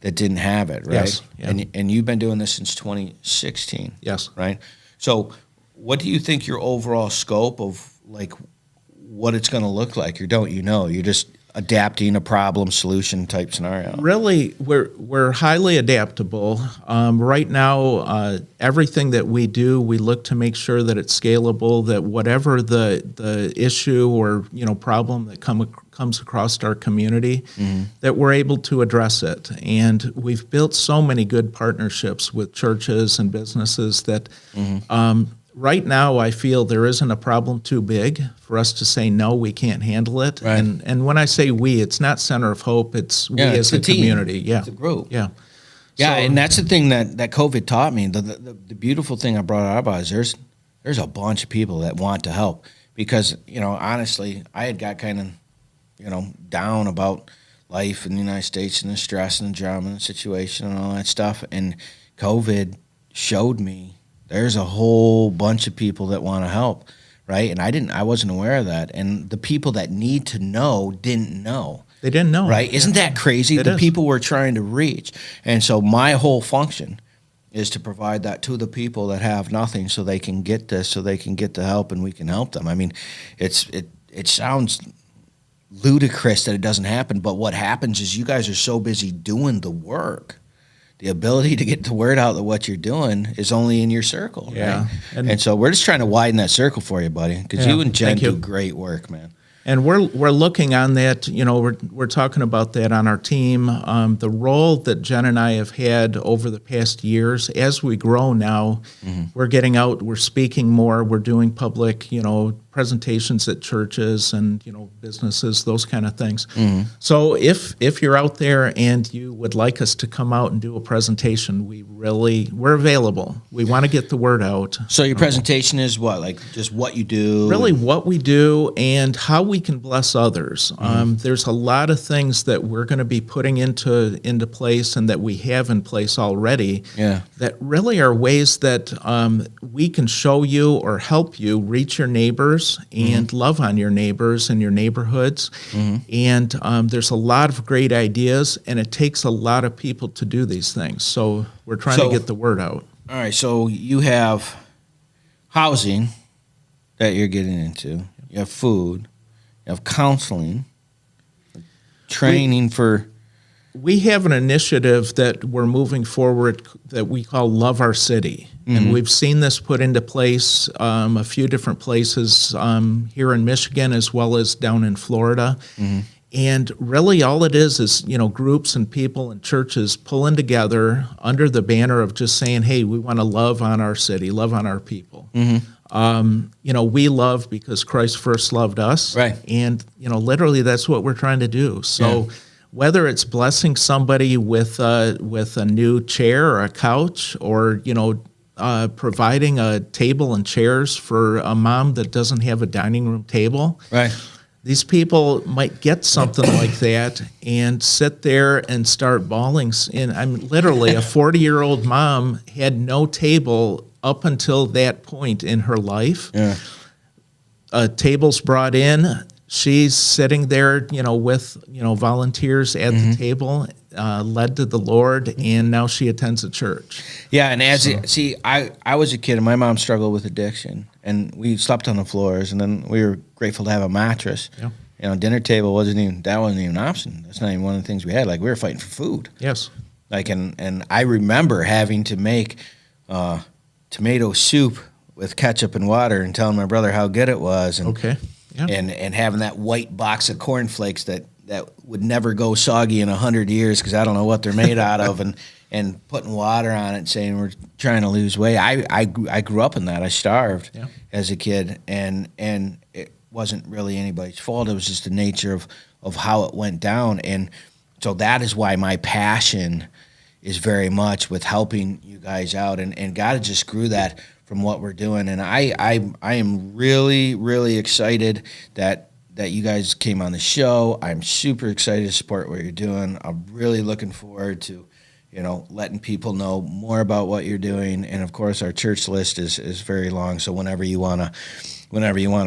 that didn't have it, right? Yes. Yeah. And you've been doing this since 2016. Yes. Right? So what do you think your overall scope of like what it's going to look like? You're just adapting a problem solution type scenario. Really, we're highly adaptable. Right now, everything that we do, we look to make sure that it's scalable, that whatever the issue or problem that comes across our community, that we're able to address it. And we've built so many good partnerships with churches and businesses that right now, I feel there isn't a problem too big for us to say, no, we can't handle it. Right. And when I say we, it's not Center of Hope, it's we as a community. Yeah. It's a group. Yeah. Yeah, and that's the thing that COVID taught me. The beautiful thing I brought out about is there's a bunch of people that want to help. Because, honestly, I had got kind of, down about life in the United States and the stress and the drama and the situation and all that stuff. And COVID showed me there's a whole bunch of people that want to help, right? And I wasn't aware of that. And the people that need to know didn't know. They didn't know. Right? Isn't that crazy? It The is. people we're trying to reach. And so my whole function is to provide that to the people that have nothing so they can get this, so they can get the help and we can help them. I mean, it sounds ludicrous that it doesn't happen, but what happens is you guys are so busy doing the work. The ability to get the word out that what you're doing is only in your circle. Yeah. Right? And so we're just trying to widen that circle for you, buddy, because you and Jen do great work, man. And we're looking on that, we're talking about that on our team. The role that Jen and I have had over the past years, as we grow now, we're getting out, we're speaking more, we're doing public, presentations at churches and, businesses, those kind of things. So if you're out there and you would like us to come out and do a presentation, we're available. We want to get the word out. So your presentation is what? Like just what you do? Really what we do and how we can bless others. There's a lot of things that we're going to be putting into place and that we have in place already that really are ways that we can show you or help you reach your neighbors and love on your neighbors and your neighborhoods. And there's a lot of great ideas, and it takes a lot of people to do these things. So we're trying to get the word out. All right, so you have housing that you're getting into. You have food. You have counseling. training for? We have an initiative that we're moving forward that we call Love Our City. And we've seen this put into place a few different places here in Michigan as well as down in Florida. And really all it is, groups and people and churches pulling together under the banner of just saying, hey, we want to love on our city, love on our people. We love because Christ first loved us. Right. And, literally that's what we're trying to do. So whether it's blessing somebody with a new chair or a couch or, providing a table and chairs for a mom that doesn't have a dining room table. Right. These people might get something like that and sit there and start bawling. And I'm literally a 40-year-old mom had no table up until that point in her life. Yeah. A table's brought in. She's sitting there, with, volunteers at the table, led to the Lord, and now she attends a church. Yeah, and I was a kid, and my mom struggled with addiction, and we slept on the floors, and then we were grateful to have a mattress. Yeah. Dinner table wasn't even an option. That's not even one of the things we had. Like, we were fighting for food. Yes. Like, and I remember having to make tomato soup with ketchup and water and telling my brother how good it was. And, Okay. Yeah. And having that white box of cornflakes that would never go soggy in 100 years because I don't know what they're made out of, and putting water on it, saying we're trying to lose weight. I grew up in that. I starved as a kid, and it wasn't really anybody's fault. It was just the nature of how it went down, and so that is why my passion is very much with helping you guys out, and God just grew that from what we're doing, and I am really, really excited that you guys came on the show. I'm super excited to support what you're doing. I'm really looking forward to, letting people know more about what you're doing, and of course, our church list is very long. So whenever you want to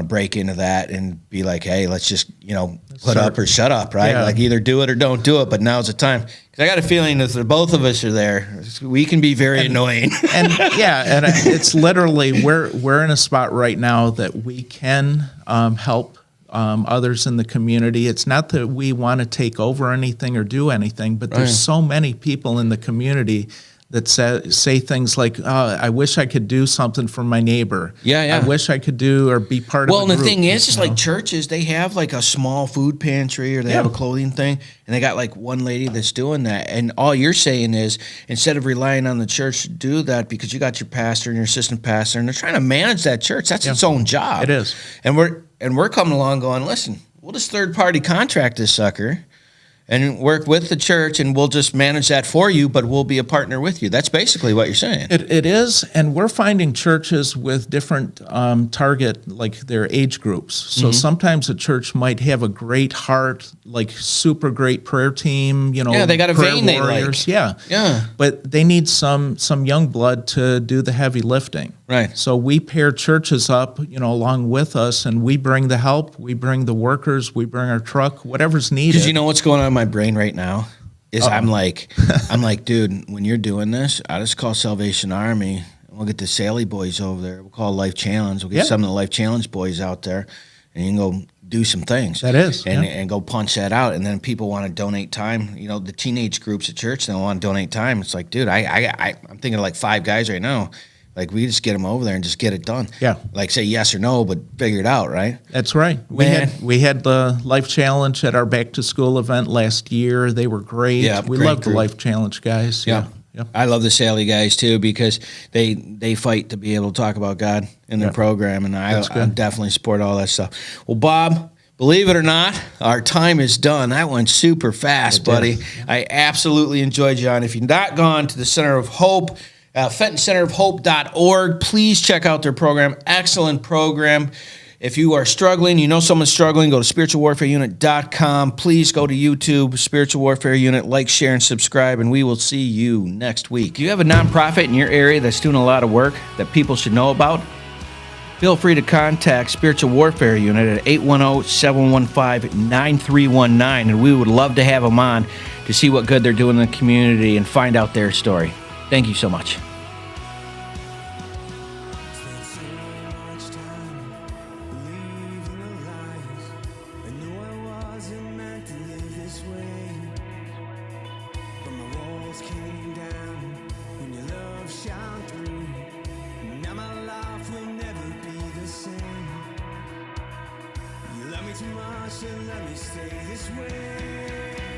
break into that and be like, hey, let's just put up or shut up, right? Yeah. Like either do it or don't do it. But now's the time. Because I got a feeling that if both of us are there, we can be very annoying. And it's literally we're in a spot right now that we can help others in the community. It's not that we want to take over anything or do anything, but there's so many people in the community that say things like, I wish I could do something for my neighbor. Yeah. I wish I could do or be part of a group. Well, and the thing is, it's like churches, they have like a small food pantry or they have a clothing thing, and they got like one lady that's doing that. And all you're saying is, instead of relying on the church to do that, because you got your pastor and your assistant pastor, and they're trying to manage that church, that's its own job. It is. And we're coming along going, listen, we'll just third-party contract this sucker and work with the church, and we'll just manage that for you, but we'll be a partner with you. That's basically what you're saying. It is, and we're finding churches with different target, like their age groups. So sometimes a church might have a great heart, like super great prayer team, Yeah, they got a prayer vein they warriors. like. Yeah. But they need some young blood to do the heavy lifting. Right. So we pair churches up, along with us, and we bring the help, we bring the workers, we bring our truck, whatever's needed. Because you know what's going on in my brain right now is I'm like, dude, when you're doing this, I just call Salvation Army. We'll get the Sally boys over there. We'll call Life Challenge. We'll get some of the Life Challenge boys out there, and you can go do some things. That is. And go punch that out. And then people want to donate time. The teenage groups at church, they want to donate time. It's like, dude, I'm thinking of like 5 guys right now. Like, we just get them over there and just get it done. Yeah. Like, say yes or no, but figure it out, right? That's right. We had the Life Challenge at our back to school event last year. They were great. Yeah, we great love the group. Life Challenge guys. Yeah. I love the Sally guys too, because they fight to be able to talk about God in their program, and I definitely support all that stuff. Well, Bob, believe it or not, our time is done. That went super fast, buddy. I absolutely enjoyed you on. If you've not gone to the Center of Hope, FentonCenterofHope.org, please check out their program. Excellent program. If you are struggling, someone's struggling, go to spiritualwarfareunit.com. Please go to YouTube, Spiritual Warfare Unit, like, share, and subscribe, and we will see you next week. Do you have a nonprofit in your area that's doing a lot of work that people should know about? Feel free to contact Spiritual Warfare Unit at 810-715-9319, and we would love to have them on to see what good they're doing in the community and find out their story. Thank you so much. Spent so much time believing the lies. I knew I wasn't meant to live this way. much to let me stay this way.